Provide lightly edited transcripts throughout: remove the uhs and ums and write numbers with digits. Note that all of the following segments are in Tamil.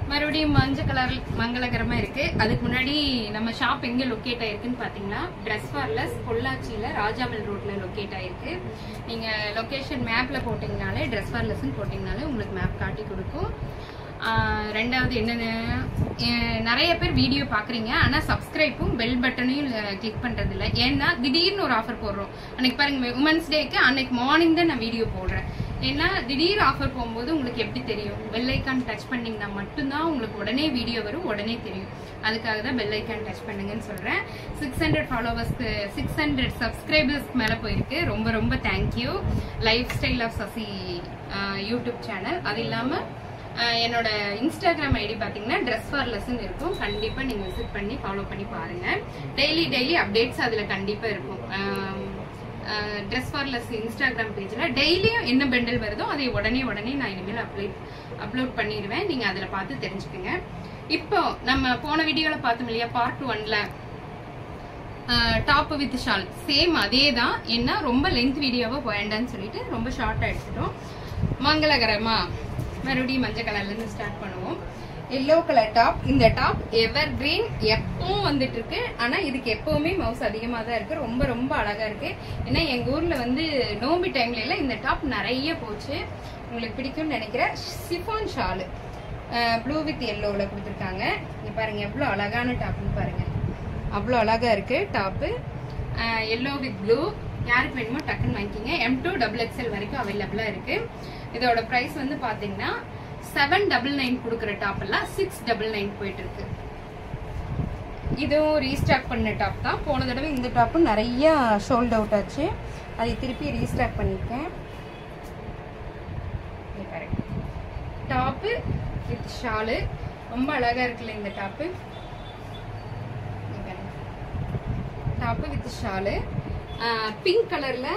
மறுபடியும் மஞ்சள் கலர் மங்களகரமா இருக்கு. அதுக்கு முன்னாடி நம்ம ஷாப் எங்க லொக்கேட் ஆயிருக்குன்னு பாத்தீங்கன்னா ட்ரெஸ் ஃபார்லஸ் பொள்ளாச்சியில ராஜாமல் ரோட்ல லொக்கேட் ஆயிருக்கு. நீங்க லொகேஷன் மேப்ல போட்டீங்கனாலே ட்ரெஸ் ஃபார்லஸ்ன்னு போட்டீங்கனாலே உங்களுக்கு மேப் காட்டி கொடுக்கும். ரெண்டாவது என்னன்னு, நிறைய பேர் வீடியோ பாக்குறீங்க ஆனா சப்ஸ்கிரைப்பும் பெல் பட்டனையும் கிளிக் பண்றது இல்லை. ஏன்னா திடீர்னு ஒரு ஆஃபர் போடுறோம். அன்னைக்கு பாருங்க உமன்ஸ் டேக்கு அன்னைக்கு மார்னிங் தான் நான் வீடியோ போடுறேன். ஏன்னா திடீர் ஆஃபர் போகும்போது உங்களுக்கு எப்படி தெரியும்? பெல் ஐக்கான் டச் பண்ணீங்கன்னா மட்டும்தான் உங்களுக்கு உடனே வீடியோ வரும், உடனே தெரியும். அதுக்காக தான் பெல் ஐக்கான் டச் பண்ணுங்கன்னு சொல்றேன். 600 ஃபாலோவர்ஸ்க்கு 600 சப்ஸ்கிரைபர்ஸ்க்கு மேல போயிருக்கு. ரொம்ப ரொம்ப thank you. Life style of Sasi YouTube channel. அது இல்லாம என்னோட இன்ஸ்டாகிராம் ஐடி பாத்தீங்கன்னா ட்ரெஸ் ஃபார்லஸ்ன்னு இருக்கும். கண்டிப்பா நீங்க விசிட் பண்ணி ஃபாலோ பண்ணி பாருங்க. டெய்லி அப்டேட்ஸ் அதுல கண்டிப்பா இருக்கும். ட்ரெஸ் ஃபார்லஸ் இன்ஸ்டாகிராம் பேஜ்ல டெய்லியும் என்ன பெண்டல் வருதோ அதை உடனே நான் இனிமேல் அப்லோட் பண்ணிடுவேன். நீங்க அதுல பார்த்து தெரிஞ்சுக்கோங்க. இப்போ நம்ம போன வீடியோல பார்த்தோம் இல்லையா, பார்ட் 1ல டாப் வித் ஷால் சேம் அதே தான். என்ன ரொம்ப லென்த் வீடியோவா வேண்டான்னு சொல்லிட்டு ரொம்ப ஷார்ட்டா எடுத்துட்டோம். மங்களகரமா மறுபடியும் மஞ்சள் கலர்ல இருந்து ஸ்டார்ட் பண்ணுவோம். Yellow colour top. இந்த டாப் எவர் கிரீன் எப்பவும் வந்துட்டு இருக்கு. ஆனா இதுக்கு எப்பவுமே மவுஸ் அதிகமா தான் இருக்கு. ரொம்ப ரொம்ப அழகா இருக்கு. ஏன்னா எங்க ஊர்ல வந்து நோம்பி டைம்ல எல்லாம் இந்த டாப் நிறைய போச்சு. உங்களுக்கு பிடிக்கும்னு நினைக்கிறேன். சிஃபான் ஷாலு ப்ளூ வித் எல்லோல கொடுத்துருக்காங்க. இங்க பாருங்க எவ்வளவு அழகான டாப்னு பாருங்க. அவ்வளவு அழகா இருக்கு டாப்பு. Yellow with blue. யாருக்கு வேணுமோ டக்குன்னு வாங்கிக்கிங்க. M2 XXL வரைக்கும் அவைலபிளா இருக்கு. இதோட பிரைஸ் வந்து பாத்தீங்கன்னா 799 கொடுக்குற டாப் எல்லாம் 699 போயிட்டு இருக்கு. இதுவும் ரீஸ்டாக் பண்ண டாப் தான். போன தடவை இந்த டாப்பு நிறைய ஷோல்ட் அவுட் ஆச்சு. அதை திருப்பி ரீஸ்டாக் பண்ணிருக்கேன். டாப்பு வித் ஷாலு ரொம்ப அழகா இருக்குல்ல இந்த top. Top with shawl pink கலர்ல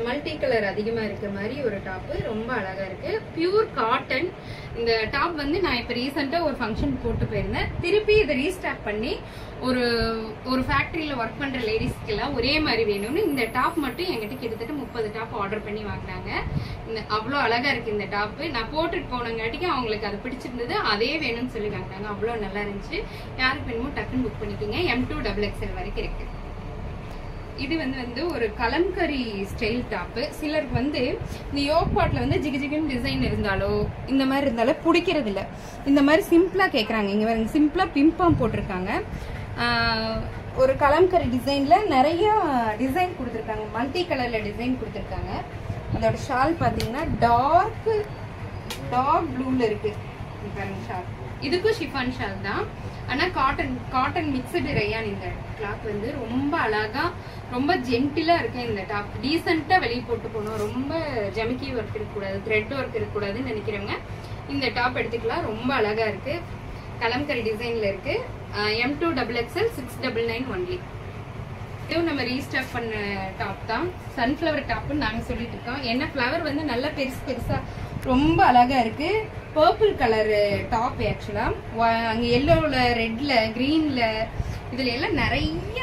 மல்டி கலர் அதிகமா இருக்க மாதிரி ஒரு டாப். ரொம்ப அழகா இருக்கு. Pure cotton. இந்த டாப் வந்து நான் இப்ப ரீசெண்டா ஒரு ஃபங்க்ஷன் போட்டு போயிருந்தேன். திருப்பி இதை ரீஸ்டாக் பண்ணி ஒரு ஃபேக்டரியில ஒர்க் பண்ற லேடிஸ்க்கு எல்லாம் ஒரே மாதிரி வேணும்னு இந்த டாப் மட்டும் என்கிட்ட கிட்டத்தட்ட 30 டாப் ஆர்டர் பண்ணி வாங்கினாங்க. அவ்வளோ அழகா இருக்கு இந்த டாப். நான் போட்டுட்டு போனங்காட்டிக்கு அவங்களுக்கு அது பிடிச்சிருந்தது. அதே வேணும்னு சொல்லி வாங்கினாங்க. அவ்வளோ நல்லா இருந்துச்சு. யாருக்கு வேணுமோ டக்குன்னு புக் பண்ணிக்கோங்க. M2 XXL வரைக்கும் இருக்கு. இது வந்து ஒரு கலம்கரி ஸ்டைல் டாப். சிலருக்கு வந்து இந்த யோக் பாட்ல வந்து ஜிகிஜிகின்னு டிசைன் இருந்தாலோ இந்த மாதிரி இருந்தாலோ பிடிக்கிறது இல்ல. இந்த மாதிரி சிம்பிளா கேக்குறாங்க. இங்க பாருங்க சிம்பிளா பிம்பாம் போட்டிருக்காங்க. ஒரு கலம்கரி டிசைன்ல நிறைய டிசைன் கொடுத்துருக்காங்க. மல்டி கலர்ல டிசைன் கொடுத்துருக்காங்க. அதோட ஷால் பாத்தீங்கன்னா டார்க் ப்ளூல இருக்கு. ஷால் இதுக்கும் ஷிஃபான் ஷால் தான். ஆனா காட்டன் மிக்சடு ரயான். இந்த கிளாத் வந்து ரொம்ப அழகா ரொம்ப ஜென்டிலா இருக்கு. இந்த டாப் டீசென்ட்டா வெளியே போட்டு போகணும். ரொம்ப ஜமிக்கி ஒர்க் இருக்கக்கூடாது, த்ரெட் ஒர்க் இருக்கக்கூடாதுன்னு நினைக்கிறவங்க இந்த டாப் எடுத்துக்கலாம். ரொம்ப அழகா இருக்கு. கலம்கரி டிசைன்ல இருக்கு. M2 XXL 699 only. இதுவும் நம்ம ரீஸ்டாக் பண்ண டாப் தான். சன்ஃபிளவர் டாப்னு நாங்க சொல்லிட்டு இருக்கோம். என்ன ஃபிளவர் வந்து நல்ல பெருசா ரொம்ப அழகா இருக்கு. Purple colour top. ஆக்சுவலா அங்க எல்லோல, ரெட்ல, கிரீன்ல இதுல எல்லாம் நிறைய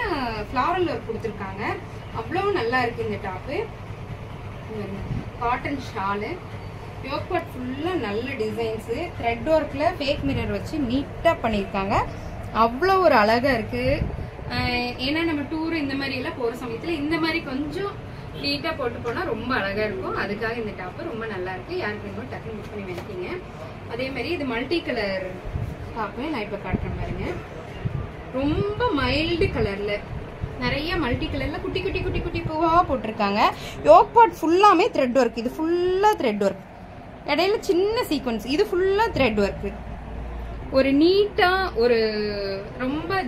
ஃபிளாரல் ஒர்க் கொடுத்துருக்காங்க. அவ்வளவு நல்லா இருக்கு இந்த top. Cotton shawl. Yoke part ஃபுல்லா நல்ல டிசைன்ஸ். த்ரெட் ஒர்க்ல ஃபேக் மிரர் வச்சு நீட்டா பண்ணிருக்காங்க. அவ்வளவு ஒரு அழகா இருக்கு. ஏன்னா நம்ம டூர் இந்த மாதிரி எல்லாம் போற சமயத்துல இந்த மாதிரி கொஞ்சம் நீட்டா போட்டு போனா ரொம்ப அழகா இருக்கும். அதுக்காக இந்த டாப் ரொம்ப நல்லா இருக்கு. யாருக்கு வேணுமோ டக்குன்னு புக் பண்ணி வாங்கிக்கீங்க. அதே மாதிரி இது மல்டி கலர் டாப். நான் இப்ப காட்டுறேன் பாருங்க. ரொம்ப மைல்டு கலர்ல நிறைய மல்டி கலர்ல குட்டி குட்டி குட்டி குட்டி பூவா போட்டிருக்காங்க. யோக் பார்ட் ஃபுல்லாமே த்ரெட் ஒர்க். இது ஃபுல்லா த்ரெட் ஒர்க். இடையில சின்ன சீக்வன்ஸ். இது ஃபுல்லா த்ரெட் ஒர்க். ஒரு நீட்டா ஒரு ரொம்ப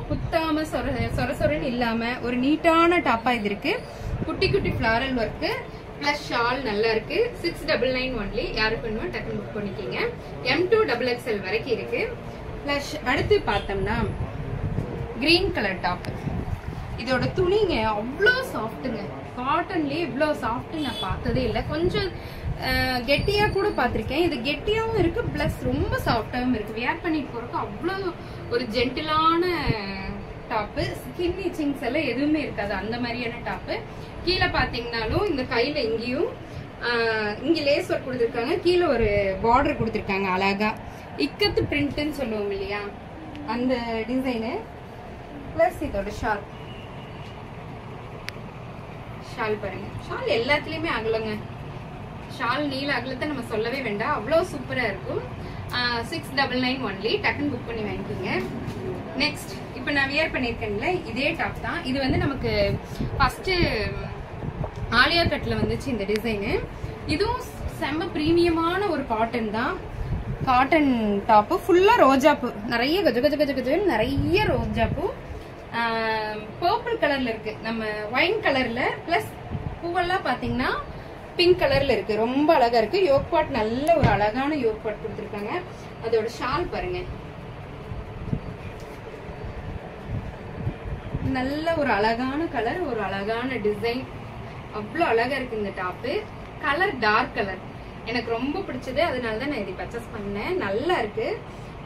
குத்தாம சொரசொரன்னு இல்லாம ஒரு நீட்டான டாப்பா இது இருக்கு. குட்டி குட்டி ஃபிளாரல் ஒர்க் பிளஸ் ஷால் நல்லா இருக்கு. 699 ஒன்லி. யாருக்கு வேணுமோ டக்குன்னு புக் பண்ணிக்கீங்க. M2 XXL வரைக்கும் இருக்கு. பிளஸ் அடுத்து பார்த்தோம்னா கிரீன் கலர் டாப். இதோட துணிங்க அவ்வளோ சாஃப்ட்டுங்க. காட்டன்லயே இவ்வளோ சாஃப்ட் நான் பார்த்ததே இல்லை. கொஞ்சம் கெட்டியா கூட பாத்திருக்கேன். இது கெட்டியாவும் இருக்கு பிளஸ் ரொம்ப சாஃப்டாவும் இருக்கு. வியர் பண்ணிட்டு போறதுக்கு அவ்வளவு ஒரு ஜென்டிலான டாப்பு. ஸ்கின் இச்சிங்ஸ் எல்லாம் எதுவுமே இருக்காது. அந்த மாதிரியான டாப்பு. கீழே பாத்தீங்கன்னாலும் இந்த கையில எங்கேயும் இங்க லேஸ் ஒர்க் கொடுத்துருக்காங்க, கீழே ஒரு பார்டர் கொடுத்துருக்காங்க அழகா. இக்கத்து பிரிண்ட்னு சொல்லுவோம் இல்லையா, அந்த டிசைனு. பிளஸ் இதோட ஷால் பாருங்க. ஷால் எல்லாத்துலயுமே அகலங்க. ஷால் நீல அகலத்தை நம்ம சொல்லவே வேண்டாம், அவ்வளோ சூப்பரா இருக்கும். 699 ஒன்லி. டக்குன்னு புக் பண்ணி வாங்கிக்கோங்க. நெக்ஸ்ட் இப்போ நான் வியர் பண்ணியிருக்கேன்ல, இதே டாப் தான். இது வந்து நமக்கு ஃபர்ஸ்ட் ஆலியா கட்ல வந்துச்சு இந்த டிசைனு. இதுவும் செம்ம பிரீமியமான ஒரு காட்டன் தான். காட்டன் டாப்பு ஃபுல்லா ரோஜாப்பூ, நிறைய கஜ கஜ கஜ கஜன்னு நிறைய ரோஜாப்பூ. பர்பிள் கலர்ல இருக்கு, நம்ம ஒயின் கலர்ல. பிளஸ் பூவெல்லாம் பாத்தீங்கன்னா பிங்க் கலர்ல இருக்கு, ரொம்ப அழகா இருக்கு. யோக் பாட் நல்ல ஒரு அழகான யோக் பாட் கொடுத்துருக்காங்க. அதோட ஷால் பாருங்க, நல்ல ஒரு அழகான கலர், ஒரு அழகான டிசைன், அவ்வளவு அழகா இருக்கு இந்த டாப்பு. கலர் டார்க் கலர் எனக்கு ரொம்ப பிடிச்சது, அதனாலதான் நான் இதை பர்ச்சேஸ் பண்ணேன். நல்லா இருக்கு.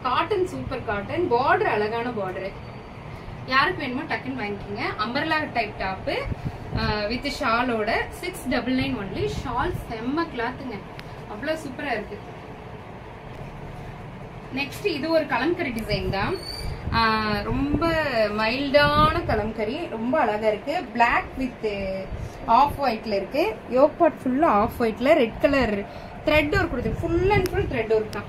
Cotton super cotton. பார்டர் அழகான பார்டர். யாருக்கு வேணுமோ டக்குன்னு வாங்கிக்கோங்க. அம்பர்லா டைப் டாப்பு வித் ஷாலோட 699 ஒன்லி. ஷால் செம்ம கிளாத்துங்க, அவ்வளவு சூப்பரா இருக்கு. நெக்ஸ்ட் இது ஒரு கலம்கரி டிசைன் தான். ரொம்ப மைல்டான கலம்கரி, ரொம்ப அழகா இருக்கு. பிளாக் வித் ஆஃப் ஒயிட்ல இருக்கு. யோக் பார்ட் ஃபுல்லா ஆஃப் ஒயிட்ல ரெட் கலர் த்ரெட் ஒர்க் கொடுத்து, full and full thread work தான்.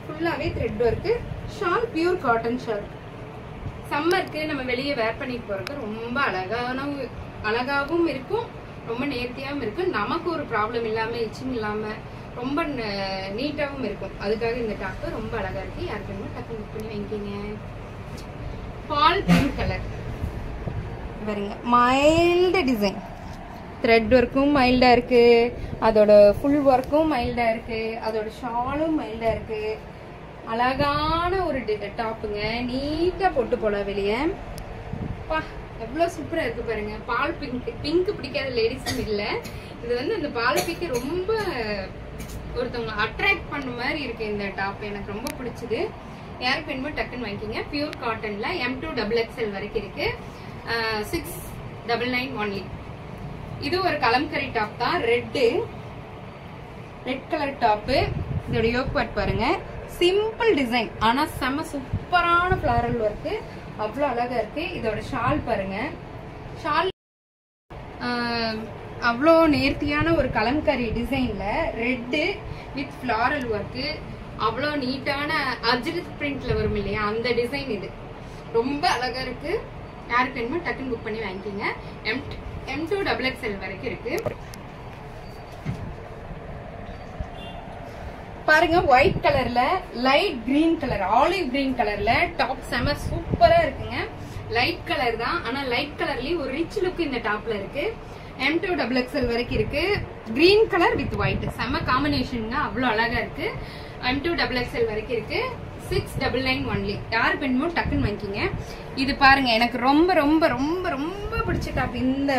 ஃபுல்லாவே thread work. Shawl pure cotton shawl. சம்மருக்கு நம்ம வெளியே வேர் பண்ணிட்டு போறதுக்கு ரொம்ப அழகாவும் இருக்கும், ரொம்ப நேர்த்தியாவும் இருக்கும். நமக்கு ஒரு ப்ராப்ளம் இல்லாம, இச்சிங் இல்லாம, ரொம்ப நீட்டாவும் இருக்கும். அதுக்காக இந்த டாப் ரொம்ப அழகா இருக்கு. யாருக்கு டக்கு புக் பண்ணி வாங்கிக்கீங்க. பால் பிங்க் கலர் பாருங்க, மைல்டு டிசைன். த்ரெட் ஒர்க்கும் மைல்டா இருக்கு, அதோட ஃபுல் ஒர்க்கும் மைல்டா இருக்கு, அதோட ஷாலும் மைல்டா இருக்கு. அழகான ஒரு டாப்புங்க, நீட்டா போட்டு போலாம் வெளியே. பா எவ்வளவு சூப்பரா இருக்கு பாருங்க. பால் பிங்க். பிங்க் பிடிக்காத லேடிஸும் இல்ல. இது வந்து அந்த பால் பிங்க் ரொம்ப ஒருத்தவங்க அட்ராக்ட் பண்ண மாதிரி இருக்கு இந்த டாப். எனக்கு ரொம்ப பிடிச்சது. யாருக்கு வேணுமோ டக்குன்னு வாங்கிக்கிங்க. பியூர் காட்டன்ல M2 XXL வரைக்கும் இருக்கு. 699 ஒன்லி. இது ஒரு கலம்கரி டாப் தான். Red colour top. இதோட யோக் பார்ட் பாருங்க, சிம்பிள் டிசைன் ஆனா செம சூப்பரான ஃபிளாரல் ஒர்க், அவ்வளவு அழகா இருக்கு. இதோட ஷால் பாருங்க, ஷால் அவ்வளோ நேர்த்தியான ஒரு கலம்கரி டிசைன்ல ரெட் வித் ஃபிளாரல் ஒர்க், அவ்வளோ நீட்டான அஜ்ரத் பிரிண்ட்ல வரும் இல்லையா, அந்த டிசைன். இது ரொம்ப அழகா இருக்கு. யாருக்கு வேணுமோ டக்குன்னு புக் பண்ணி வாங்கிக்கோங்க. M2 XXL வரைக்கும் இருக்கு. பாருங்க, ஒயிட் கலர்ல light green colour, olive green கலர்ல டாப் செம சூப்பரா இருக்குங்க. லைட் கலர் தான், ஆனா லைட் கலர்லயும் ஒரு ரிச் லுக் இந்த டாப்ல இருக்கு. M2 XXL வரைக்கும் இருக்கு. கிரீன் கலர் வித் ஒயிட் செம காம்பினேஷனுங்க, அவ்வளவு அழகா இருக்கு. M2 XXL வரைக்கும் இருக்கு. 699 ஒன்லி. யார் வேணுமோ டக்குன்னு வாங்கிக்கிங்க. இது பாருங்க, எனக்கு ரொம்ப ரொம்ப ரொம்ப ரொம்ப பிடிச்ச டாப். இந்த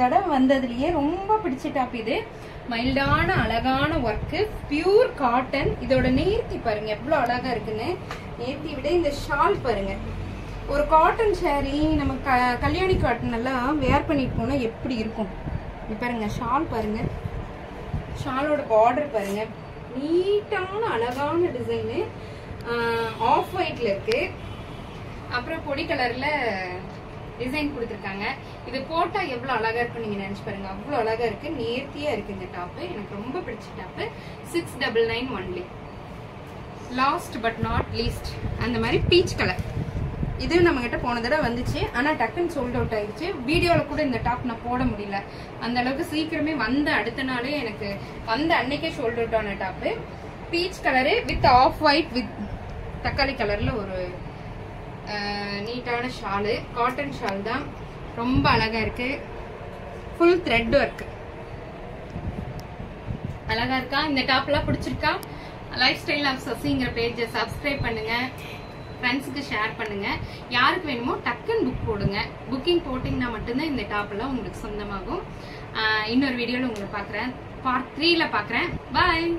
தடவை வந்ததுலயே ரொம்ப பிடிச்ச டாப் இது. மைல்டான அழகான ஒர்க், பியூர் காட்டன். இதோட நேர்த்தி பாருங்க எவ்வளவு அழகா இருக்குன்னு. நேர்த்தி விட இந்த ஷால் பாருங்க, ஒரு காட்டன் சாரி நம்ம கல்யாணி காட்டன் எல்லாம் வேர் பண்ணிட்டு போனா எப்படி இருக்கும். இது பாருங்க ஷால் பாருங்க, ஷாலோட பார்டர் பாருங்க, நீட்டான அழகான டிசைனு. ஆஃப் ஒயிட்ல இருக்கு, அப்புறம் பொடி கலர்ல டிசைன் கொடுத்துருக்காங்க. இது போட்டா எவ்வளவு அழகா இருக்கு நீங்க நினைச்சு பாருங்க, அவ்வளவு அழகா இருக்கு. நேர்த்தியா இருக்கு இந்த டாப். எனக்கு ரொம்ப பிடிச்ச top. 699 only. Last but not least அந்த மாதிரி பீச் கலர். இது நம்ம கிட்ட போன தடவை வந்துச்சு, ஆனா டக்குன்னு சோல்ட் அவுட் ஆயிடுச்சு. வீடியோல கூட இந்த டாப் நான் போட முடியல, அந்த அளவுக்கு சீக்கிரமே வந்த அடுத்த நாளே எனக்கு வந்த அன்னைக்கே சோல்ட் அவுட் ஆன top. Peach colour with off white with தக்காளி கலர்ல ஒரு நீட்டான ஷாலு. காட்டன் ஷால் தான், ரொம்ப அழகா இருக்கு. ஃபுல் த்ரெட் ஒர்க், அழகா இருக்கா. இந்த டாப் எல்லாம் பிடிச்சிருக்கா? லைஃப் ஸ்டைல் ஆஃப் சசிங்கிற பேஜை சப்ஸ்கிரைப் பண்ணுங்க, ஃப்ரெண்ட்ஸுக்கு ஷேர் பண்ணுங்க. யாருக்கு வேணுமோ டக்குன்னு புக் போடுங்க. புக்கிங் போட்டிங்கன்னா மட்டும்தான் இந்த டாப் எல்லாம் உங்களுக்கு சொந்தமாகும். இன்னொரு வீடியோல உங்களை பாக்குறேன், பார்ட் 3ல பாக்குறேன். பாய்.